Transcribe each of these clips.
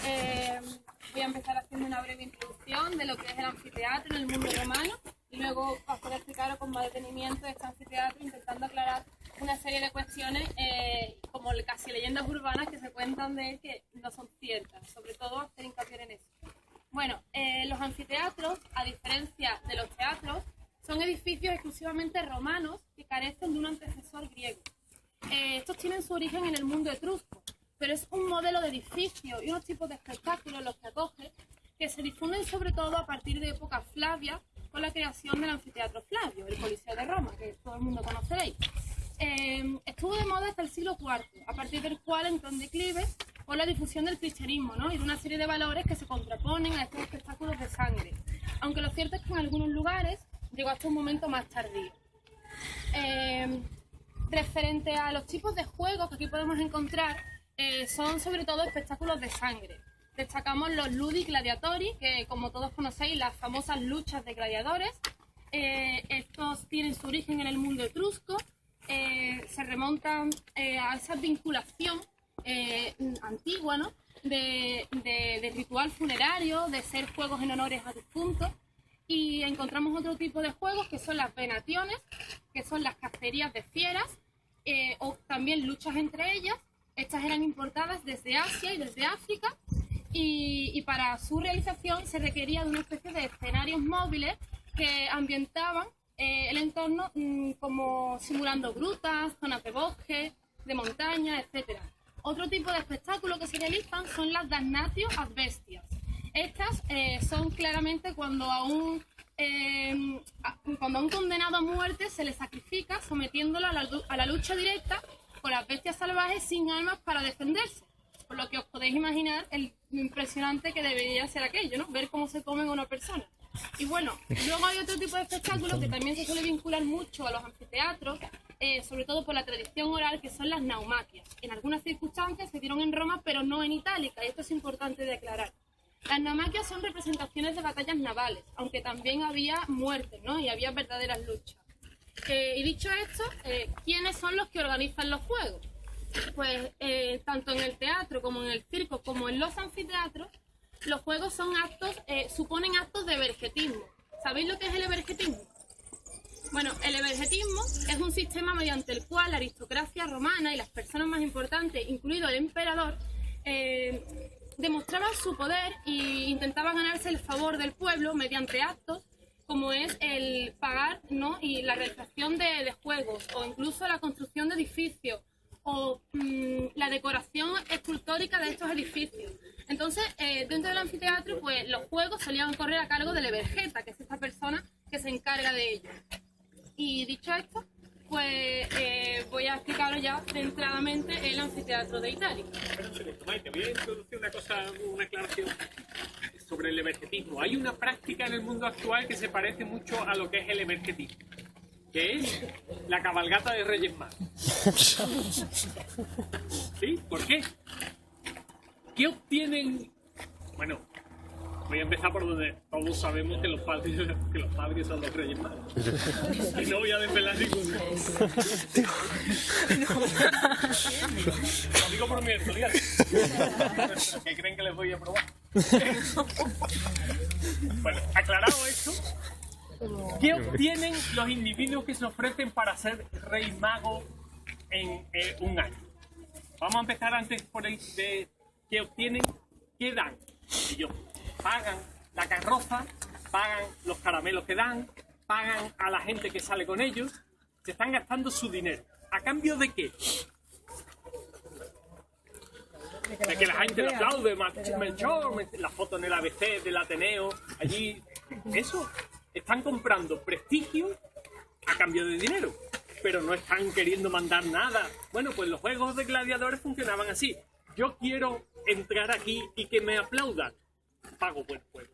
Eh, Voy a empezar haciendo una breve introducción de lo que es el anfiteatro en el mundo romano y luego pasar a explicaros con más detenimiento este anfiteatro, intentando aclarar una serie de cuestiones como casi leyendas urbanas que se cuentan de él que no son ciertas, sobre todo hacer hincapié en eso. Bueno, los anfiteatros, a diferencia de los teatros, son edificios exclusivamente romanos que carecen de un antecesor griego. Estos tienen su origen en el mundo etrusco, pero es un modelo de edificio y unos tipos de espectáculos los que acoge, que se difunden sobre todo a partir de época Flavia, con la creación del anfiteatro Flavio, el Coliseo de Roma, que todo el mundo conoceréis. Estuvo de moda hasta el siglo IV, a partir del cual entró en declive por la difusión del cristianismo, ¿no? Y de una serie de valores que se contraponen a estos espectáculos de sangre, aunque lo cierto es que en algunos lugares llegó hasta un momento más tardío. Referente a los tipos de juegos que aquí podemos encontrar, son sobre todo espectáculos de sangre. Destacamos los ludi gladiatori, que como todos conocéis, las famosas luchas de gladiadores. Estos tienen su origen en el mundo etrusco, se remontan a esa vinculación antigua, ¿no? de ritual funerario, de ser juegos en honores a difuntos. Y encontramos otro tipo de juegos que son las venaciones, que son las cacerías de fieras, o también luchas entre ellas. Estas eran importadas desde Asia y desde África y para su realización se requería de una especie de escenarios móviles que ambientaban el entorno como simulando grutas, zonas de bosque, de montaña, etc. Otro tipo de espectáculo que se realizan son las damnatio ad bestias. Estas son claramente cuando a un condenado a muerte se le sacrifica sometiéndolo a la lucha directa con las bestias salvajes sin armas para defenderse. Por lo que os podéis imaginar el impresionante que debería ser aquello, ¿no? Ver cómo se comen a una persona. Y bueno, luego hay otro tipo de espectáculos que también se suele vincular mucho a los anfiteatros, sobre todo por la tradición oral, que son las naumaquias. En algunas circunstancias se dieron en Roma, pero no en Itálica, y esto es importante de aclarar. Las naumaquias son representaciones de batallas navales, aunque también había muertes, ¿no? Y había verdaderas luchas. Y dicho esto, ¿quiénes son los que organizan los juegos? Pues tanto en el teatro como en el circo como en los anfiteatros, los juegos son suponen actos de evergetismo. ¿Sabéis lo que es el evergetismo? Bueno, el evergetismo es un sistema mediante el cual la aristocracia romana y las personas más importantes, incluido el emperador, demostraban su poder e intentaban ganarse el favor del pueblo mediante actos como es el pagar, ¿no? Y la realización de juegos, o incluso la construcción de edificios, o la decoración escultórica de estos edificios. Entonces, dentro del anfiteatro, pues los juegos solían correr a cargo del evergeta, que es esta persona que se encarga de ello. Y dicho esto, pues voy a explicaros ya centradamente el anfiteatro de Italia. Maite, voy a introducir una aclaración sobre el evergetismo. Hay una práctica en el mundo actual que se parece mucho a lo que es el evergetismo, que es la cabalgata de Reyes Magos. ¿Sí? ¿Por qué? ¿Qué obtienen? Bueno, voy a empezar por donde todos sabemos que los padres son los Reyes Magos. Y no voy a desvelar ninguno. Lo digo por mi estudiante. ¿Qué creen que les voy a probar? Bueno, aclarado esto, ¿qué obtienen los individuos que se ofrecen para ser Rey Mago en un año? Vamos a empezar antes por ahí de qué obtienen, qué dan. Ellos pagan la carroza, pagan los caramelos que dan, pagan a la gente que sale con ellos, se están gastando su dinero. ¿A cambio de qué? De que la gente le aplaude, Melchor, la foto en el ABC del Ateneo, allí, eso. Están comprando prestigio a cambio de dinero, pero no están queriendo mandar nada. Bueno, pues los juegos de gladiadores funcionaban así. Yo quiero entrar aquí y que me aplaudan. Pago buen juego.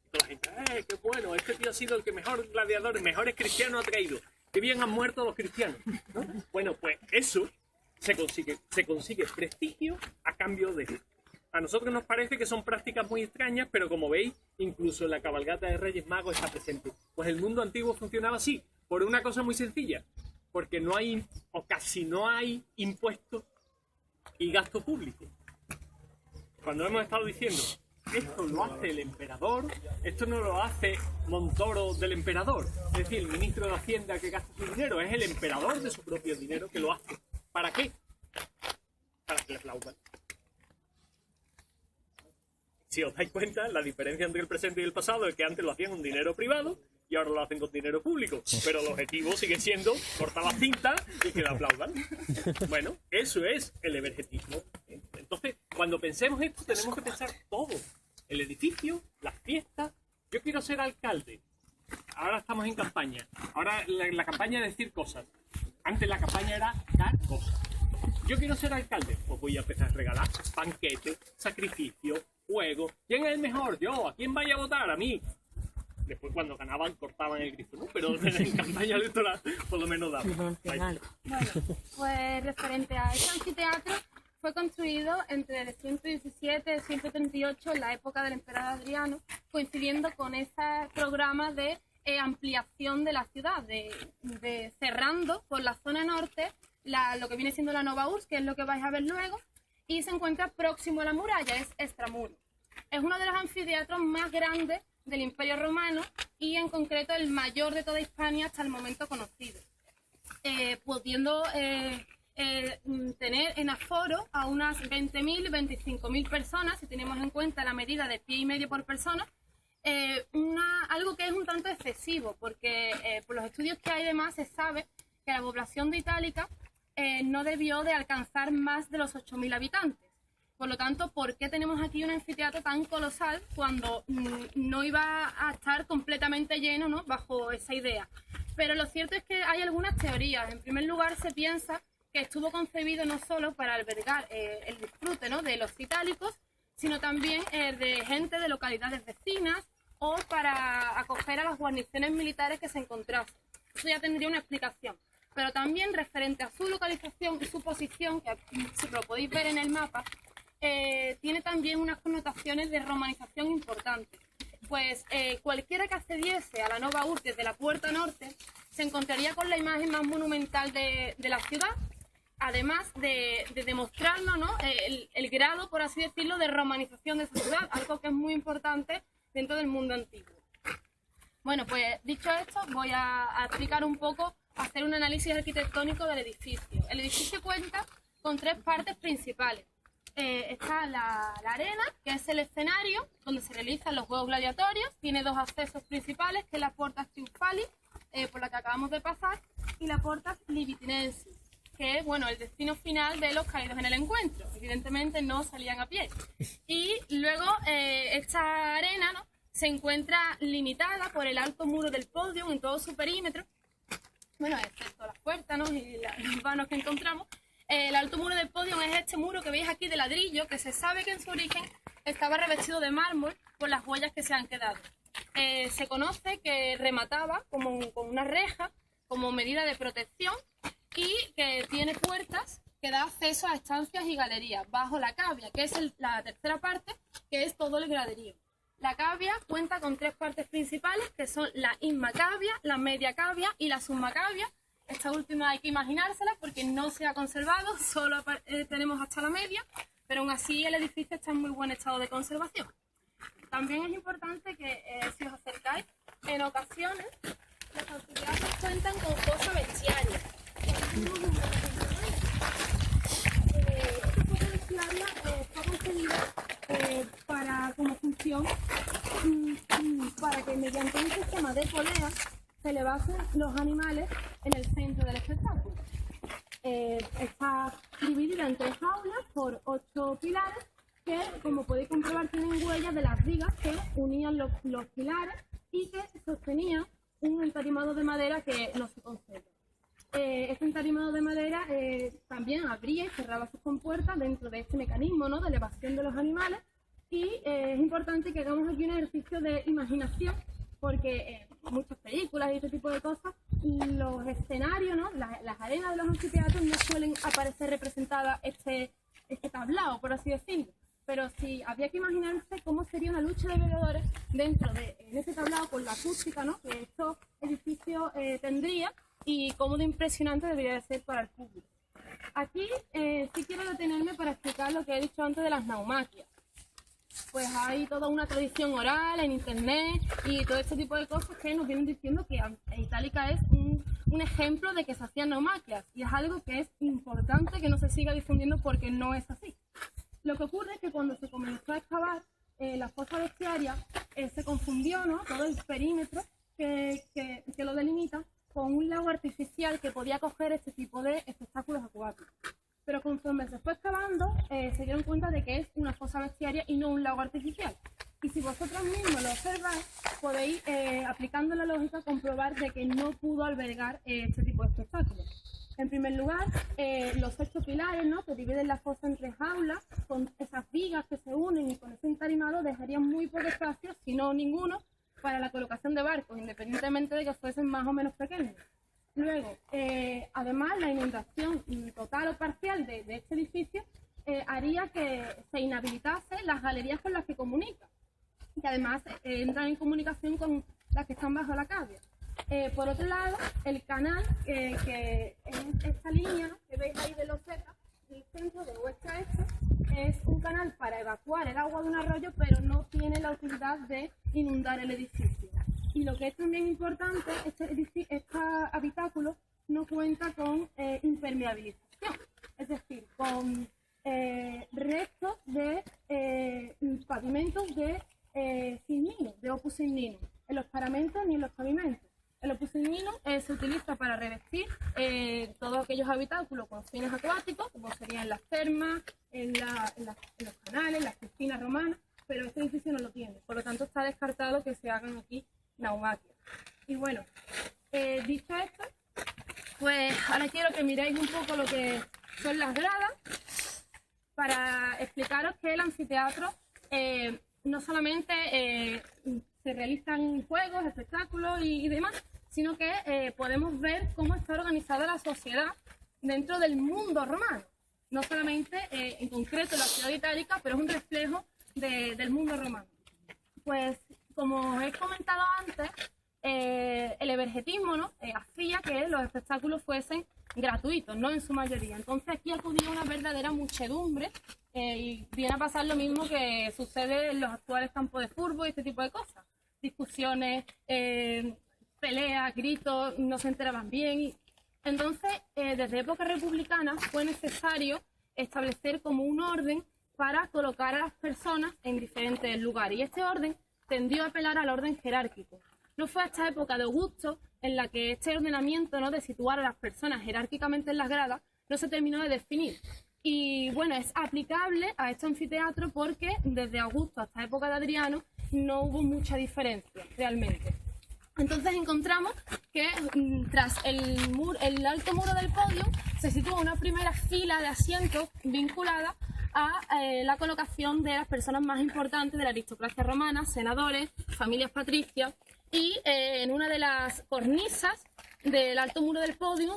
Y toda la gente, qué bueno, este tío ha sido el que mejor gladiador, mejores cristianos ha traído. Qué bien han muerto los cristianos, ¿no? Bueno, pues eso se consigue prestigio a cambio de esto. A nosotros nos parece que son prácticas muy extrañas, pero como veis, incluso en la cabalgata de Reyes Magos está presente. Pues el mundo antiguo funcionaba así, por una cosa muy sencilla, porque no hay, o casi no hay, impuestos y gasto público. cuando hemos estado diciendo esto lo hace el emperador, esto no lo hace Montoro del emperador, es decir, el ministro de Hacienda que gasta su dinero, es el emperador de su propio dinero que lo hace. ¿Para qué? Para que le aplaudan. Si os dais cuenta, la diferencia entre el presente y el pasado es que antes lo hacían con dinero privado y ahora lo hacen con dinero público. Pero el objetivo sigue siendo cortar la cinta y que le aplaudan. Bueno, eso es el evergetismo. Entonces, cuando pensemos esto, tenemos que pensar todo. El edificio, las fiestas. Yo quiero ser alcalde. Ahora estamos en campaña. Ahora la campaña es decir cosas. Antes la campaña era dar cosas. Yo quiero ser alcalde. Pues voy a empezar a regalar banquetes, sacrificios, juegos. ¿Quién es el mejor? Yo. ¿A quién vaya a votar? A mí. Después cuando ganaban cortaban el grifo, ¿no? Pero en campaña electoral por lo menos daban. Bueno, pues referente a este anfiteatro, fue construido entre el 117 y el 138 en la época del emperador Adriano, coincidiendo con ese programa de ampliación de la ciudad, de cerrando por la zona norte lo que viene siendo la Nova Urs, que es lo que vais a ver luego, y se encuentra próximo a la muralla, es extramuros. Es uno de los anfiteatros más grandes del Imperio Romano y en concreto el mayor de toda Hispania hasta el momento conocido, pudiendo tener en aforo a unas 20.000, 25.000 personas, si tenemos en cuenta la medida de pie y medio por persona, algo que es un tanto excesivo, porque por los estudios que hay de más se sabe que la población de Itálica no debió de alcanzar más de los 8.000 habitantes. Por lo tanto, ¿por qué tenemos aquí un anfiteatro tan colosal cuando no iba a estar completamente lleno, ¿no?, bajo esa idea? Pero lo cierto es que hay algunas teorías. En primer lugar, se piensa que estuvo concebido no solo para albergar el disfrute, ¿no?, de los itálicos, sino también de gente de localidades vecinas o para acoger a las guarniciones militares que se encontrasen. Eso ya tendría una explicación. Pero también referente a su localización y su posición, que si lo podéis ver en el mapa, tiene también unas connotaciones de romanización importantes. Pues cualquiera que accediese a la Nova Urs desde la puerta norte se encontraría con la imagen más monumental de la ciudad, además de demostrarnos, ¿no?, el grado, por así decirlo, de romanización de esa ciudad, algo que es muy importante dentro del mundo antiguo. Bueno, pues dicho esto, voy a explicar un poco, hacer un análisis arquitectónico del edificio. El edificio cuenta con tres partes principales. Está la arena, que es el escenario donde se realizan los juegos gladiatorios. Tiene dos accesos principales, que es la Portas Triumphalis, por la que acabamos de pasar, y la Portas Libitinensis, que es, bueno, el destino final de los caídos en el encuentro. Evidentemente no salían a pie. Y luego esta arena, ¿no?, se encuentra limitada por el alto muro del podio en todo su perímetro, bueno, excepto las puertas, ¿no?, y los vanos que encontramos. El alto muro del podio es este muro que veis aquí de ladrillo, que se sabe que en su origen estaba revestido de mármol por las huellas que se han quedado. Se conoce que remataba con una reja como medida de protección y que tiene puertas que da acceso a estancias y galerías bajo la cavia, que es la tercera parte, que es todo el graderío. La cavia cuenta con tres partes principales, que son la inmacavia, la media cavia y la submacavia. Esta última hay que imaginársela porque no se ha conservado, solo tenemos hasta la media, pero aún así el edificio está en muy buen estado de conservación. También es importante que si os acercáis, en ocasiones los anfiteatros cuentan con fosa bestiaria. Esta fosa bestiaria está concebida como función para que mediante un sistema de polea se elevasen los animales en el centro del espectáculo. Está dividida en 3 jaulas por 8 pilares que, como podéis comprobar, tienen huellas de las vigas que unían los pilares y que sostenían un entarimado de madera que no se conserva. Este entarimado de madera también abría y cerraba sus compuertas dentro de este mecanismo, ¿no?, de elevación de los animales, y es importante que hagamos aquí un ejercicio de imaginación, porque muchas películas y este tipo de cosas, los escenarios, ¿no?, las arenas de los anfiteatros no suelen aparecer representadas este tablao, por así decirlo. Pero sí había que imaginarse cómo sería una lucha de gladiadores dentro de ese tablao con la acústica, ¿no?, que estos edificios tendría, y cómo de impresionante debería de ser para el público. Aquí sí quiero detenerme para explicar lo que he dicho antes de las naumaquias. pues hay toda una tradición oral en internet y todo este tipo de cosas que nos vienen diciendo que Itálica es un ejemplo de que se hacían naumaquias, y es algo que es importante que no se siga difundiendo porque no es así. Lo que ocurre es que cuando se comenzó a excavar la fosa bestiaria, se confundió, ¿no?, todo el perímetro que lo delimita con un lago artificial que podía acoger este tipo de espectáculos acuáticos. Pero conforme se fue excavando, se dieron cuenta de que es una fosa bestiaria y no un lago artificial. Y si vosotros mismos lo observáis, podéis, aplicando la lógica, comprobar de que no pudo albergar este tipo de espectáculos. En primer lugar, los 8 pilares, ¿no?, que dividen la fosa en 3 jaulas, con esas vigas que se unen y con ese entarimado, dejarían muy poco espacio, si no ninguno, para la colocación de barcos, independientemente de que fuesen más o menos pequeños. Luego, además, la inundación total o parcial de este edificio haría que se inhabilitasen las galerías con las que comunica, que además entran en comunicación con las que están bajo la cavia. Por otro lado, el canal, que es esta línea que veis ahí de loseta, del centro de oeste a este, es un canal para evacuar el agua de un arroyo, pero no tiene la utilidad de inundar el edificio. Y lo que es también importante, este habitáculo no cuenta con impermeabilización, es decir, con restos de pavimentos de cignino, de opus signinum, en los paramentos ni en los pavimentos. El opus signinum se utiliza para revestir todos aquellos habitáculos con fines acuáticos, como serían las termas, en los canales, las piscinas romanas, pero este edificio no lo tiene, por lo tanto está descartado que se hagan aquí naumaquias. Y bueno, dicho esto, pues ahora quiero que miréis un poco lo que son las gradas, para explicaros que el anfiteatro no solamente se realizan juegos, espectáculos y demás, sino que podemos ver cómo está organizada la sociedad dentro del mundo romano. No solamente en concreto la ciudad itálica, pero es un reflejo del mundo romano. Pues, como he comentado antes, el evergetismo, ¿no?, hacía que los espectáculos fuesen gratuitos, ¿no?, en su mayoría. Entonces aquí acudía una verdadera muchedumbre y viene a pasar lo mismo que sucede en los actuales campos de fútbol y este tipo de cosas. Discusiones, peleas, gritos, no se enteraban bien. Entonces, desde época republicana fue necesario establecer como un orden para colocar a las personas en diferentes lugares. Y este orden tendió a apelar al orden jerárquico. No fue hasta época de Augusto en la que este ordenamiento, ¿no?, de situar a las personas jerárquicamente en las gradas no se terminó de definir. Y bueno, es aplicable a este anfiteatro porque desde Augusto hasta época de Adriano no hubo mucha diferencia realmente. Entonces encontramos que tras el alto muro del podio se sitúa una primera fila de asientos vinculada a la colocación de las personas más importantes de la aristocracia romana, senadores, familias patricias, y en una de las cornisas del alto muro del podio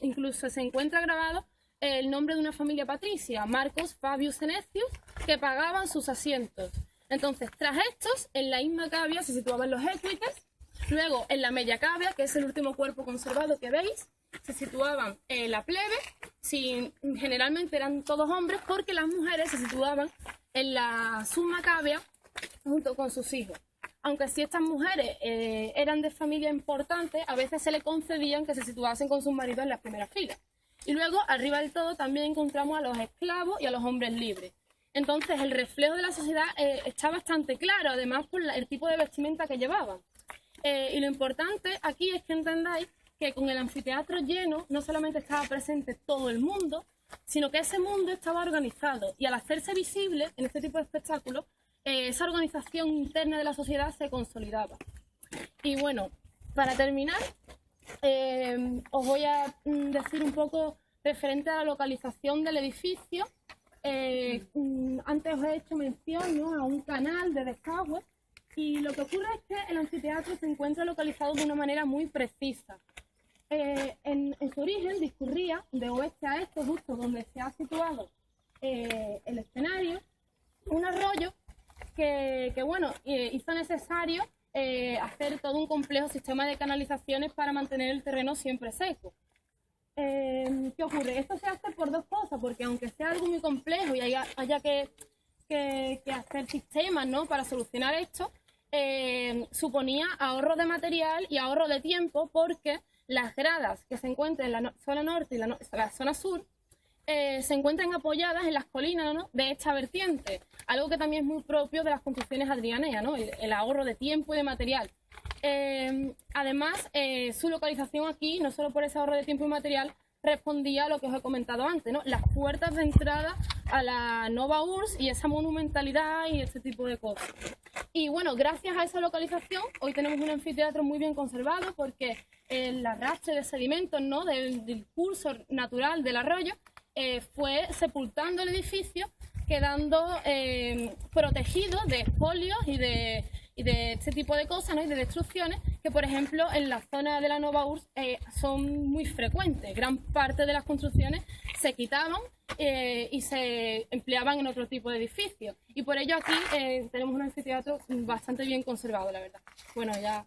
incluso se encuentra grabado el nombre de una familia patricia, Marcos Fabius Senecius, que pagaban sus asientos. Entonces, tras estos, en la misma cavia se situaban los equites, luego en la media cavia, que es el último cuerpo conservado que veis, se situaban la plebe, generalmente eran todos hombres, porque las mujeres se situaban en la summa cavia junto con sus hijos. Aunque si estas mujeres eran de familia importante, a veces se le concedían que se situasen con sus maridos en las primeras filas. Y luego, arriba del todo, también encontramos a los esclavos y a los hombres libres. Entonces, el reflejo de la sociedad está bastante claro, además por el tipo de vestimenta que llevaban. Y lo importante aquí es que entendáis que con el anfiteatro lleno no solamente estaba presente todo el mundo, sino que ese mundo estaba organizado. Y al hacerse visible en este tipo de espectáculos, esa organización interna de la sociedad se consolidaba. Y bueno, para terminar, os voy a decir un poco referente a la localización del edificio. Antes os he hecho mención, ¿no?, a un canal de desagüe, y lo que ocurre es que el anfiteatro se encuentra localizado de una manera muy precisa. En su origen discurría de oeste a este, justo donde se ha situado el escenario, un arroyo que hizo necesario hacer todo un complejo sistema de canalizaciones para mantener el terreno siempre seco. ¿Qué ocurre? Esto se hace por dos cosas, porque aunque sea algo muy complejo y haya que que hacer sistemas, ¿no?, para solucionar esto, suponía ahorro de material y ahorro de tiempo, porque las gradas que se encuentran en la zona norte y la zona sur se encuentran apoyadas en las colinas, ¿no?, de esta vertiente, algo que también es muy propio de las construcciones adrianeas, ¿no?, el ahorro de tiempo y de material. Además, su localización aquí, no solo por ese ahorro de tiempo y material, respondía a lo que os he comentado antes, ¿no?, las puertas de entrada a la Nova URSS y esa monumentalidad y este tipo de cosas. Y bueno, gracias a esa localización, hoy tenemos un anfiteatro muy bien conservado, porque el arrastre de sedimentos, ¿no?, del curso natural del arroyo fue sepultando el edificio, quedando protegido de espolios y de este tipo de cosas, ¿no?, y de destrucciones que, por ejemplo, en la zona de la Nova URSS son muy frecuentes. Gran parte de las construcciones se quitaban y se empleaban en otro tipo de edificios. Y por ello aquí tenemos un anfiteatro bastante bien conservado, la verdad. Bueno, ya...